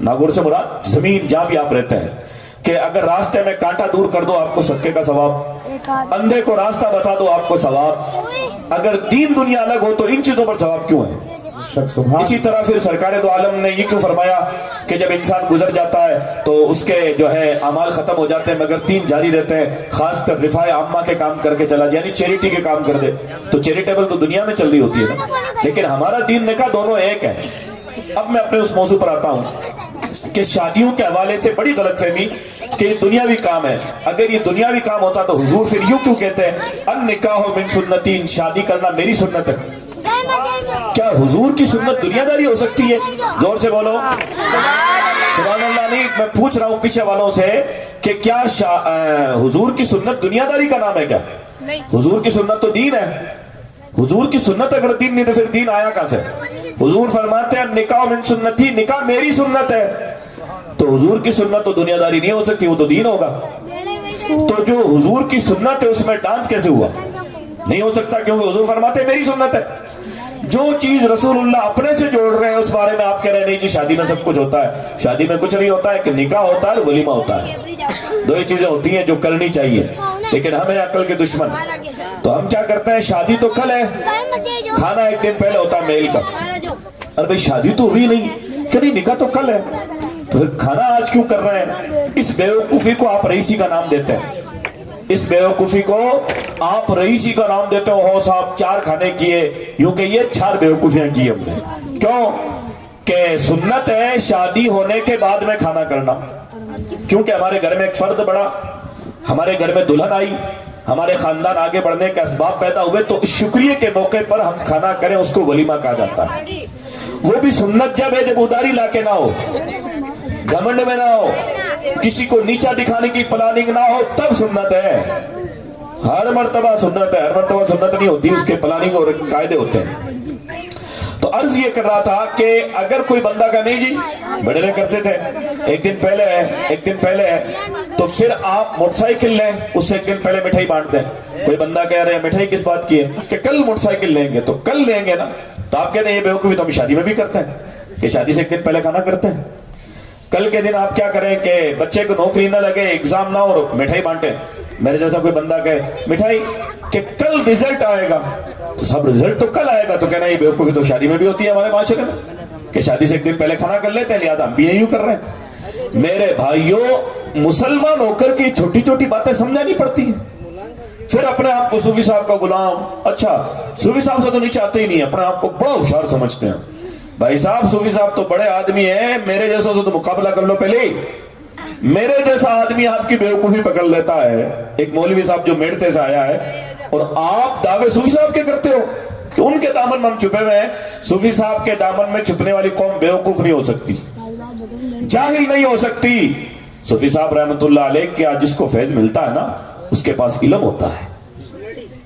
ناگور سے مراد زمین جہاں بھی آپ رہتے ہیں، کہ اگر راستے میں کانٹا دور کر دو آپ کو صدقے کا ثواب، اندھے کو راستہ بتا دو آپ کو ثواب۔ اگر دین دنیا الگ ہو تو ان چیزوں پر ثواب کیوں ہے؟ اسی طرح پھر سرکار دو عالم نے یہ کیوں فرمایا کہ جب انسان گزر جاتا ہے تو اس کے جو ہے اعمال ختم ہو جاتے ہیں مگر 3 جاری رہتے ہیں، خاص کر رفاع عامہ کے کام کر کے چلا جائے، یعنی چیریٹی کے کام کر دے، تو چیریٹیبل تو دنیا میں چل رہی ہوتی ہے نا، لیکن ہمارا دین نے کہا دونوں ایک ہے۔ اب میں اپنے اس موضوع پر آتا ہوں کہ شادیوں کے حوالے سے بڑی غلط فہمی کہ یہ دنیاوی کام ہے۔ اگر یہ دنیاوی کام ہوتا تو حضور پھر یوں کیوں کہتے ہیں النکاح من سنتی، شادی کرنا میری سنت ہے؟ کیا حضور کی سنت دنیا داری ہو سکتی ہے؟ زور سے بولو سبحان اللہ۔ نہیں، میں پوچھ رہا ہوں پیچھے والوں سے کہ کیا حضور کی سنت دنیا داری کا نام ہے کیا؟ حضور کی سنت تو دین ہے۔ حضور کی سنت اگر دین نہیں تو پھر دین آیا کہاں سے؟ حضور فرماتے ہیں نکاح من سنتی، نکاح میری سنت ہے، تو حضور کی سنت تو دنیا داری نہیں ہو سکتی، وہ تو دین ہوگا۔ تو جو حضور کی سنت ہے اس میں ڈانس کیسے ہوا؟ نہیں ہو سکتا، کیونکہ حضور فرماتے ہیں میری سنت ہے۔ جو چیز رسول اللہ اپنے سے جوڑ رہے ہیں اس بارے میں آپ کہہ رہے ہیں نہیں جی شادی میں سب کچھ ہوتا ہے۔ شادی میں کچھ نہیں ہوتا ہے کہ نکاح ہوتا ہے، ولیمہ ہوتا ہے، دو ہی چیزیں ہوتی ہیں جو کرنی چاہیے، لیکن ہمیں عقل کے دشمن، تو ہم کیا کرتے ہیں شادی تو کل ہے، کھانا ایک دن پہلے ہوتا ہے میل کا۔ ارے بھائی شادی تو ہوئی نہیں، کہ نہیں نکاح تو کل ہے، تو پھر کھانا آج کیوں کر رہے ہیں؟ اس بیوقوفی کو آپ رئیسی کا نام دیتے ہیں، اس بیوقوفی کو آپ رئیسی کا نام دیتے ہو صاحب 4 کھانے کیے، یوں کہ یہ 4 بیوقوفیاں کی ہم نے۔ کیوں کہ سنت ہے شادی ہونے کے بعد میں کھانا کرنا، کیونکہ ہمارے گھر میں ایک فرد بڑا، ہمارے گھر میں دلہن آئی، ہمارے خاندان آگے بڑھنے کے اسباب پیدا ہوئے، تو شکریہ کے موقع پر ہم کھانا کریں، اس کو ولیمہ کہا جاتا ہے۔ وہ بھی سنت جب ہے جب اداری لا کے نہ ہو، گھمنڈ میں نہ ہو، کسی کو نیچا دکھانے کی پلاننگ نہ ہو، تب سنت ہے۔ ہر مرتبہ سنت ہے، ہر مرتبہ سنت نہیں ہوتی، اس کے پلاننگ اور قاعدے ہوتے ہیں۔ تو عرض یہ کر رہا تھا کہ اگر کوئی بندہ کا نہیں جی بڑے نے کرتے تھے، ایک دن پہلے ہے تو پھر آپ موٹر سائیکل لیں، اس سے ایک دن پہلے مٹھائی بانٹ دیں۔ کوئی بندہ کہہ رہے ہیں مٹھائی کس بات کی ہے کہ کل موٹر سائیکل لیں گے، تو کل لیں گے نا، تو آپ کہتے ہیں یہ بیوقوفی تو ہم شادی میں بھی کرتے ہیں کہ شادی سے ایک دن پہلے کھانا کرتے ہیں۔ کل کے دن آپ کیا کریں کہ بچے کو نوکری نہ لگے، ایگزام نہ ہو اور مٹھائی بانٹیں۔ میرے جیسا کوئی بندہ کہے مٹھائی کہ کل رزلٹ آئے گا، تو سب رزلٹ تو کل آئے گا، تو کہنا یہ بیوقوفی تو شادی میں بھی ہوتی ہے ہمارے معاشرے میں کہ شادی سے ایک دن پہلے کھانا کر لیتے ہیں، لہٰذا ہم بھی یوں کر رہے ہیں۔ میرے بھائیوں، مسلمان ہو کر کے چھوٹی چھوٹی باتیں سمجھانی پڑتی ہیں، پھر اپنے آپ کو صوفی صاحب کا غلام، اچھا صوفی صاحب سے تو نیچے آتے ہی نہیں، اپنے آپ کو بڑا ہوشیار سمجھتے ہیں۔ بھائی صاحب صوفی صاحب تو بڑے آدمی ہیں، میرے جیسا سے تو مقابلہ کر لو پہلے۔ میرے جیسا آدمی آپ کی بیوقوفی پکڑ لیتا ہے، ایک مولوی صاحب جو میڑتے سے آیا ہے، اور آپ دعوے صوفی صاحب کے کرتے ہو کہ ان کے دامن میں ہم چھپے ہوئے ہیں۔ صوفی صاحب کے دامن میں چھپنے والی قوم بیوقوف نہیں ہو سکتی، جاہل نہیں ہو سکتی۔ صوفی صاحب رحمت اللہ علیہ کیا جس کو فیض ملتا ہے نا، اس کے پاس علم ہوتا ہے.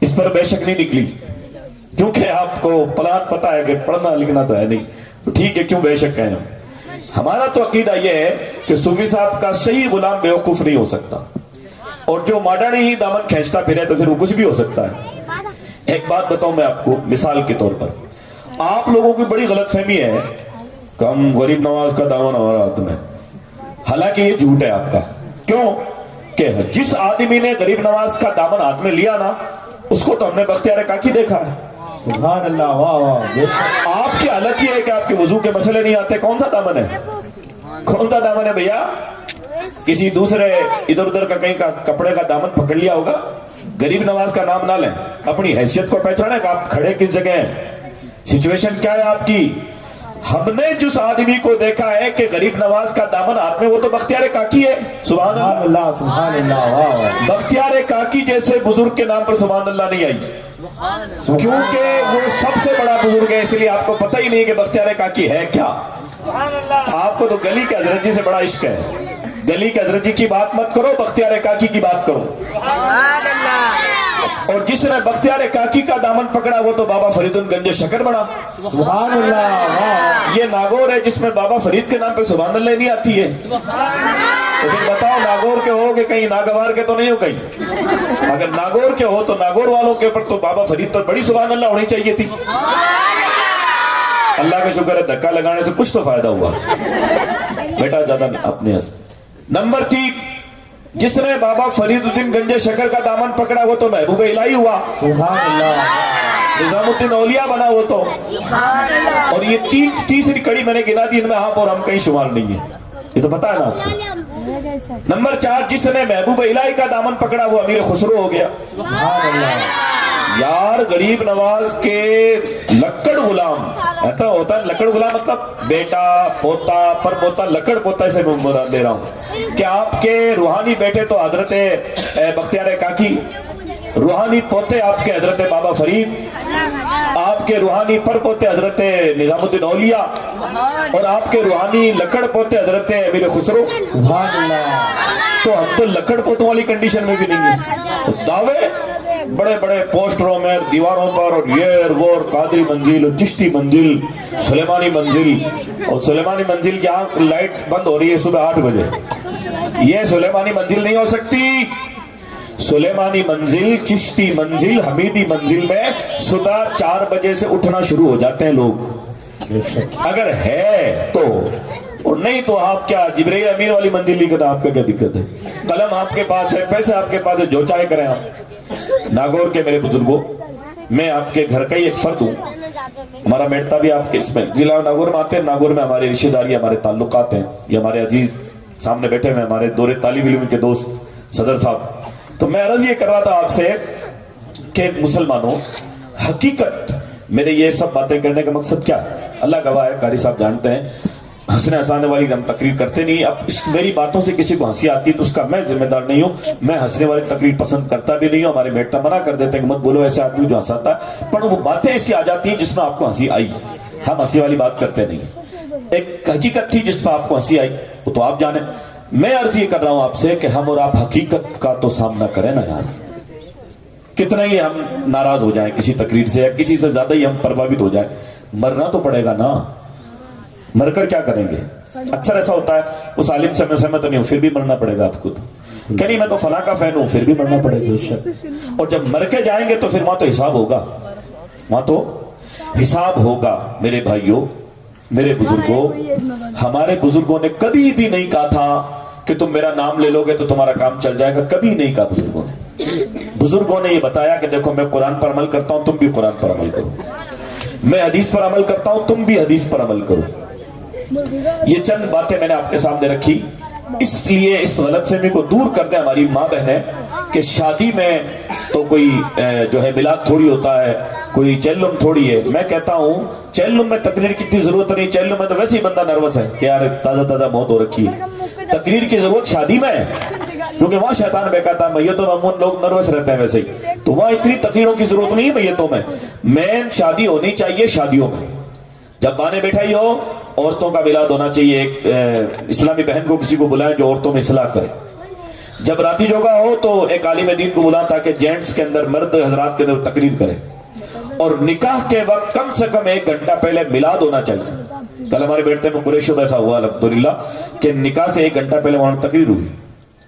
اس پر بے شک نہیں نکلی کیونکہ آپ کو پلان پتا ہے کہ پڑھنا لکھنا تو ہے نہیں, تو ٹھیک ہے, کیوں بے شک کہیں. ہمارا تو عقیدہ یہ ہے کہ صوفی صاحب کا صحیح غلام بیوقوف نہیں ہو سکتا, اور جو ماڈرن ہی دامن کھینچتا پھرے تو پھر وہ کچھ بھی ہو سکتا ہے. ایک بات بتاؤں میں آپ کو مثال کے طور پر, آپ لوگوں کی بڑی غلط فہمی ہے کہ ہم غریب نواز کا دامن ہمارا ہاتھ میں, حالانکہ یہ جھوٹ ہے آپ کا. کیوں کہ جس آدمی نے غریب نواز کا دامن ہاتھ میں لیا نا, اس کو تو ہم نے بختیار کاکی دیکھا ہے. سبحان اللہ, واہ واہ. آپ کی حالت یہ ہے کہ آپ کے وضو کے مسئلے نہیں آتے. کون سا دامن ہے, کون سا دامن ہے بھیا؟ کسی دوسرے ادھر ادھر کا کہیں کا کپڑے کا دامن پکڑ لیا ہوگا. غریب نواز کا نام نہ لیں, اپنی حیثیت کو پہچانے کہ آپ کھڑے کس جگہ ہیں, سچویشن کیا ہے آپ کی. ہم نے جس آدمی کو دیکھا ہے کہ غریب نواز کا دامن ہاتھ میں, وہ تو بختیار کاکی ہے. سبحان اللہ, سبحان اللہ, واہ واہ. بختیار کاکی جیسے بزرگ کے نام پر سبحان اللہ نہیں آئی, کیونکہ وہ سب سے بڑا بزرگ ہے. اس لیے آپ کو پتہ ہی نہیں کہ بختیار کاکی ہے کیا. آپ کو تو گلی کے حضرت جی سے بڑا عشق ہے. گلی کے حضرت جی کی بات مت کرو, بختیار کاکی کی بات کرو. اور جس نے بختیار کاکی کا دامن پکڑا وہ تو بابا فرید گنج شکر بنا. سبحان اللہ, واہ. یہ ناگور ہے جس میں بابا فرید کے نام پہ سبحان اللہ نہیں آتی ہے. تو پھر بتاؤ ناگور کے ہو کہ کہیں ناگوار کے تو نہیں ہو کہیں. اگر ناگور کے ہو تو ناگور والوں کے اوپر تو بابا فرید پر بڑی سبحان اللہ ہونی چاہیے تھی. اللہ کا شکر ہے دھکا لگانے سے کچھ تو فائدہ ہوا بیٹا, زیادہ اپنے. نمبر 3, جس نے بابا فرید الدین گنج شکر کا دامن پکڑا وہ تو محبوب الہی ہوا. سبحان اللہ, نظام الدین اولیاء بنا وہ تو. اور یہ تیسری کڑی میں نے گنا دی, ان میں آپ اور ہم کہیں شمار نہیں ہے, یہ تو پتا ہے نا آپ کو. نمبر 4, جس نے محبوب الہی کا دامن پکڑا وہ امیر خسرو ہو گیا. سبحان اللہ. یار غریب نواز کے لکڑ غلام, ایسا ہوتا ہے لکڑ غلام مطلب بیٹا پوتا پر پوتا, لکڑ پوتا اسے میں مراد لے رہا ہوں کہ آپ کے روحانی بیٹے تو حضرت بختیار کاکی, روحانی پوتے آپ کے حضرت بابا فرید, آپ کے روحانی پر پوتے حضرت نظام الدین اولیاء, اور آپ کے روحانی لکڑ پوتے حضرت امیر خسرو. سبحان اللہ. تو ہم تو لکڑ پوتوں والی کنڈیشن میں بھی نہیں ہیں. دعوے بڑے بڑے پوسٹروں میں دیواروں پر, اور یہ وہ قادری منزل اور چشتی منزل, سلیمانی منزل, اور سلیمانی منزل کی آنکھ لائٹ بند ہو رہی ہے صبح 8 بجے. یہ سلیمانی منزل نہیں ہو سکتی. سلیمانی منزل, چشتی منزل, حمیدی منزل میں صبح 4 بجے سے اٹھنا شروع ہو جاتے ہیں لوگ, اگر ہے تو. اور نہیں تو آپ کیا جبرائیل امین والی منزل لکھنا, آپ کا کیا دقت ہے؟ قلم آپ کے پاس ہے, پیسے آپ کے پاس ہے, جو چاہے کریں آپ. ناگور کے میرے بزرگوں, میں آپ کے گھر کا ہی ایک فرد ہوں. ہمارا میڑتا بھی آپ کے اس میں ضلع ناگور میں آتے ہیں. ناگور میں ہماری رشتہ داری, ہمارے تعلقات ہیں. یہ ہمارے عزیز سامنے بیٹھے ہوئے ہمارے دور طالب علم کے دوست صدر صاحب. تو میں عرض یہ کر رہا تھا آپ سے کہ مسلمانوں, حقیقت میرے یہ سب باتیں کرنے کا مقصد کیا ہے؟ اللہ گواہ ہے, قاری صاحب جانتے ہیں, ہنسنے ہنسانے والی ہم تقریر کرتے نہیں. اب اس میری باتوں سے کسی کو ہنسی آتی ہے تو اس کا میں ذمہ دار نہیں ہوں. میں ہنسنے والی تقریر پسند کرتا بھی نہیں ہوں. ہمارے بیٹا منع کر دیتے ہیں کہ مت بولو ایسے آدمی جو ہنساتا ہے, پر وہ باتیں ایسی آ جاتی ہیں جس میں آپ کو ہنسی آئی. ہم ہنسی والی بات کرتے نہیں. ایک حقیقت تھی جس پہ آپ کو ہنسی آئی, وہ تو آپ جانیں. میں عرض یہ کر رہا ہوں آپ سے کہ ہم اور آپ حقیقت کا تو سامنا کریں نا یار. کتنا ہی ہم ناراض ہو جائیں کسی تقریر سے, یا کسی سے زیادہ ہی ہم پربھاوت ہو جائیں, مرنا تو پڑے گا نا. مر کر کیا کریں گے؟ اکثر ایسا ہوتا ہے, اس عالم سے میں سہمت نہیں ہوں, پھر بھی مرنا پڑے گا آپ کو. کہ نہیں میں تو فلاں کا فین ہوں, پھر بھی مرنا پڑے گا. اور جب مر کے جائیں گے تو پھر وہاں تو حساب ہوگا, وہاں تو حساب ہوگا. میرے بھائیوں, میرے بزرگوں, ہمارے بزرگوں نے کبھی بھی نہیں کہا تھا کہ تم میرا نام لے لو گے تو تمہارا کام چل جائے گا. کبھی نہیں کہا بزرگوں نے. بزرگوں نے یہ بتایا کہ دیکھو میں قرآن پر عمل کرتا ہوں, تم بھی قرآن پر عمل کرو. میں حدیث پر عمل کرتا ہوں, تم بھی حدیث پر عمل کرو. یہ چند باتیں میں نے آپ کے سامنے رکھی اس لیے اس غلط فہمی کو دور کر دیں ہماری ماں بہنیں کہ شادی میں تو کوئی جو ہے میلاد تھوڑی ہوتا ہے, کوئی چیلم تھوڑی ہے. میں کہتا ہوں چیلم میں تقریر کی اتنی ضرورت نہیں. چیلم میں تو ویسے ہی بندہ نروس ہے کہ یار تازہ تازہ موت ہو رکھی ہے. تقریر کی ضرورت شادی میں ہے کیونکہ وہاں شیطان بہکاتا ہے. میتوں میں عموماً لوگ نروس رہتے ہیں ویسے ہی, تو وہاں اتنی تقریروں کی ضرورت نہیں ہے میتوں میں. مین شادی ہونی چاہیے شادیوں میں. جب بانے بیٹھائی ہو, عورتوں کا میلاد ہونا چاہیے. ایک اسلامی بہن کو کسی کو بلائیں جو عورتوں میں اصلاح کرے. جب راتی جوگا ہو تو ایک عالم دین کو بلا تاکہ جینٹس کے اندر مرد حضرات کے اندر تقریر کرے, اور نکاح کے وقت کم سے کم 1 گھنٹہ پہلے میلاد ہونا چاہیے. کل ہمارے بیٹھتے میں قریشوں میں ایسا ہوا الحمدللہ کہ نکاح سے 1 گھنٹہ پہلے وہاں تقریر ہوئی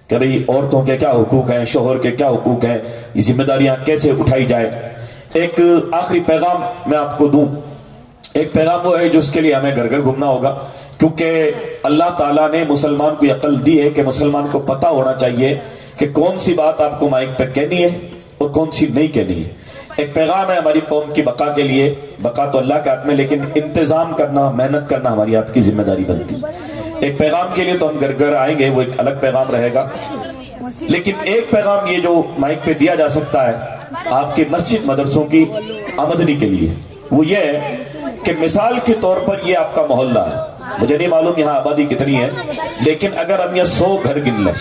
کہ بھئی عورتوں کے کیا حقوق ہیں, شوہر کے کیا حقوق ہیں, یہ ذمہ داریاں کیسے اٹھائی جائے. ایک آخری پیغام میں آپ کو دوں, ایک پیغام وہ ہے جو اس کے لیے ہمیں گھر گھر گھومنا ہوگا, کیونکہ اللہ تعالیٰ نے مسلمان کو عقل دی ہے کہ مسلمان کو پتہ ہونا چاہیے کہ کون سی بات آپ کو مائک پہ کہنی ہے اور کون سی نہیں کہنی ہے. ایک پیغام ہے ہماری قوم کی بقا کے لیے, بقا تو اللہ کے ہاتھ میں, لیکن انتظام کرنا, محنت کرنا ہماری آپ کی ذمہ داری بنتی. ایک پیغام کے لیے تو ہم گھر گھر آئیں گے, وہ ایک الگ پیغام رہے گا, لیکن ایک پیغام یہ جو مائک پہ دیا جا سکتا ہے آپ کے مسجد مدرسوں کی آمدنی کے لیے, وہ یہ ہے کہ مثال کے طور پر یہ آپ کا محلہ ہے, مجھے نہیں معلوم یہاں آبادی کتنی ہے, لیکن اگر ہم یہ 100 گھر گن لیں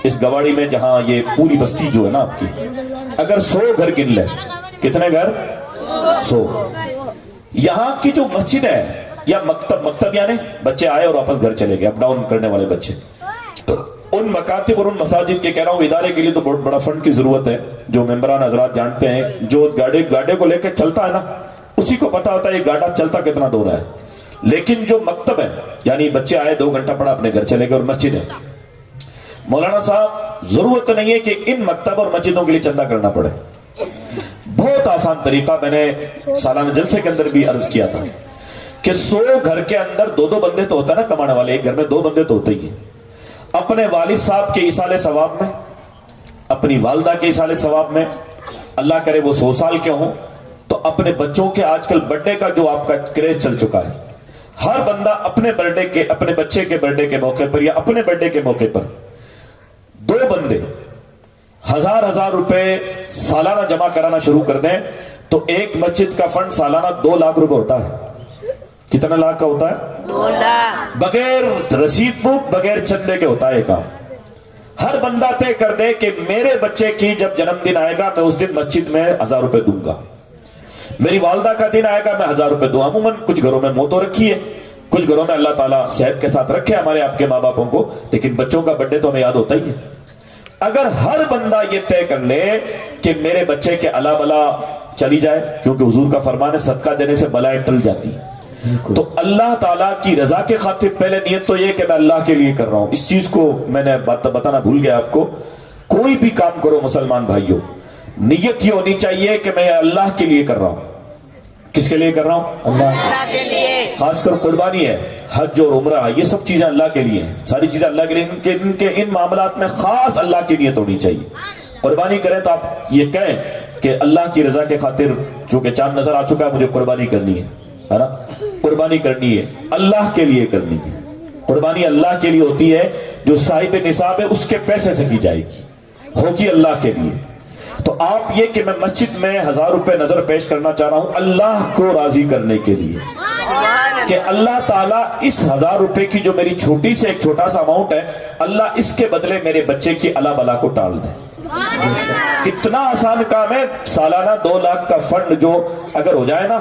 اس گواڑی میں, جہاں یہ پوری بستی جو ہے نا آپ کی, اگر 100 گھر گن لیں, کتنے گھر؟ 100. یہاں کی جو مسجد ہے یا مکتب یعنی بچے آئے اور واپس گھر چلے گئے, اپ ڈاؤن کرنے والے بچے, تو ان مکاتب اور ان مساجد کے کہہ رہا ہوں ادارے کے لیے تو بہت بڑا فنڈ کی ضرورت ہے. جو ممبران حضرات جانتے ہیں, جو گاڑے کو لے کے چلتا ہے نا, اسی کو پتا ہوتا ہے یہ گاڑا چلتا کتنا دور ہے. لیکن جو مکتب ہے یعنی بچے آئے 2 گھنٹہ پڑھا اپنے گھر چلے گئے, اور مسجد ہے, مولانا صاحب ضرورت نہیں ہے کہ ان مکتب اور مسجدوں کے لیے چندہ کرنا پڑے. بہت آسان طریقہ میں نے سالانہ جلسے کے اندر بھی عرض کیا تھا کہ 100 گھر کے اندر 2 بندے تو ہوتا ہے نا کمانے والے, ایک گھر میں 2 بندے تو ہوتے ہی ہیں. اپنے والد صاحب کے ایصال ثواب میں, اپنی والدہ کے ایصال ثواب میں, اللہ کرے وہ 100 سال کے ہوں, تو اپنے بچوں کے آج کل برتھڈے کا جو آپ کا کریز چل چکا ہے, ہر بندہ اپنے برتھڈے کے, اپنے بچے کے برتھڈے کے موقع پر یا اپنے برتھڈے کے موقع پر 2 بندے 1000 روپے سالانہ جمع کرانا شروع کر دیں, تو ایک مسجد کا فنڈ سالانہ 2 لاکھ روپے ہوتا ہے. کتنا لاکھ کا ہوتا ہے؟ 2 لاکھ. بغیر رسید بک, بغیر چندے کے ہوتا ہے یہ کام. ہر بندہ طے کر دے کہ میرے بچے کی جب جنم دن آئے گا میں اس دن مسجد میں 1000 روپے دوں گا, میری والدہ کا دن آئے گا میں 1000 روپے دوں. عموماً کچھ گھروں میں موت ہو رکھی ہے, کچھ گھروں میں اللہ تعالیٰ صحت کے ساتھ رکھے ہمارے آپ کے ماں باپوں کو, لیکن بچوں کا برتھڈے تو ہمیں یاد ہوتا ہی ہے. اگر ہر بندہ یہ طے کر لے کہ میرے بچے کے الا بلا چلی جائے, کیونکہ حضور کا فرمان ہے صدقہ دینے سے بلائیں ٹل جاتی, تو اللہ تعالیٰ کی رضا کے خاطر پہلے نیت تو یہ کہ میں اللہ کے لیے کر رہا ہوں. اس چیز کو میں نے بتانا بھول گیا آپ کو, کوئی بھی کام کرو مسلمان بھائیوں, نیت یہ ہونی چاہیے کہ میں اللہ کے لیے کر رہا ہوں. کس کے لیے کر رہا ہوں؟ اللہ کے لیے. خاص کر قربانی ہے, حج اور عمرہ, یہ سب چیزیں اللہ کے لیے ہیں, ساری چیزیں اللہ کے لیے. ان معاملات میں خاص اللہ کی نیت ہونی چاہیے. قربانی کریں تو آپ یہ کہیں کہ اللہ کی رضا کے خاطر, چونکہ چاند نظر آ چکا ہے, مجھے قربانی کرنی ہے نا, قربانی کرنی ہے, اللہ کے لیے کرنی ہے. قربانی اللہ کے لیے ہوتی ہے, جو صاحب نصاب ہے اس کے پیسے سے کی جائے گی, ہوگی اللہ کے لیے. تو آپ یہ کہ میں مسجد میں 1000 روپے نظر پیش کرنا چاہ رہا ہوں اللہ کو راضی کرنے کے لیے, کہ اللہ تعالیٰ اس 1000 روپے کی جو میری چھوٹی سے ایک چھوٹا سا اماؤنٹ ہے, اللہ اس کے بدلے میرے بچے کی الا بلا کو ٹال دے. کتنا آسان کام ہے. سالانہ 2 لاکھ کا فنڈ جو اگر ہو جائے نا,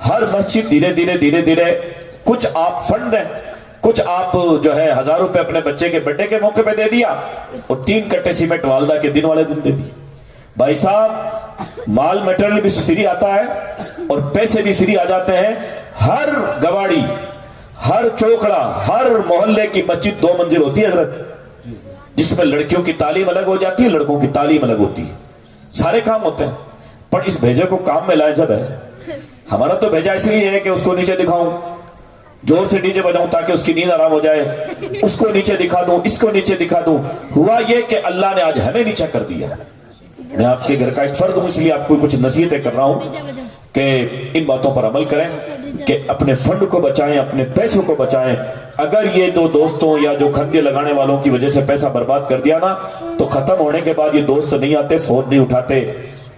ہر مسجد دھیرے دھیرے کچھ آپ فنڈ دیں, کچھ آپ جو ہے 1000 روپے اپنے بچے کے برتھڈے کے موقع پہ دے دیا, اور 3 کٹے سیمنٹ والدہ کے دن والے دن دے دی. بھائی صاحب مال میٹرل بھی فری آتا ہے اور پیسے بھی فری آ جاتے ہیں. ہر گواڑی, ہر چوکڑا, ہر محلے کی مسجد 2 منزل ہوتی ہے حضرت, جس میں لڑکیوں کی تعلیم الگ ہو جاتی ہے, لڑکوں کی تعلیم الگ ہوتی ہے. سارے کام ہوتے ہیں, پر اس بھیجے کو کام میں لائیں جب ہے. ہمارا تو بھیجا اس لیے ہے کہ اس کو نیچے دکھاؤں, زور سے ڈیجے بجاؤں تاکہ اس کی نیند آرام ہو جائے, اس کو نیچے دکھا دوں, اس کو نیچے دکھا دوں. ہوا یہ کہ اللہ نے آج ہمیں نیچے کر دیا. میں آپ کے گھر کا ایک فرد ہوں, اس لیے آپ کو کچھ نصیحتیں کر رہا ہوں کہ ان باتوں پر عمل کریں, کہ اپنے فنڈ کو بچائیں, اپنے پیسوں کو بچائیں. اگر یہ 2 دوستوں یا جو کھندے لگانے والوں کی وجہ سے پیسہ برباد کر دیا نا, تو ختم ہونے کے بعد یہ دوست نہیں آتے, فون نہیں اٹھاتے.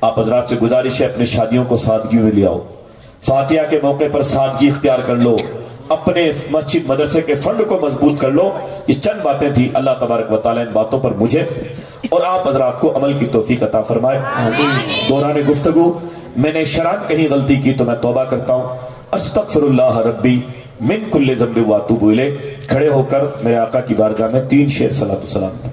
آپ حضرات سے گزارش ہے اپنی شادیوں کو سادگی میں لے آؤ, فاتحہ کے موقع پر سادگی اختیار کر لو, اپنے مسجد مدرسے کے فنڈ کو مضبوط کر لو. یہ چند باتیں تھی. اللہ تبارک و تعالیٰ ان باتوں پر مجھے اور آپ حضرات کو عمل کی توفیق عطا فرمائے. دوران گفتگو میں نے شرعاً کہیں غلطی کی تو میں توبہ کرتا ہوں. استغفر اللہ ربی من کل ذنب واتوب الیہ. کھڑے ہو کر میرے آقا کی بارگاہ میں 3 شعر صلاۃ و سلام.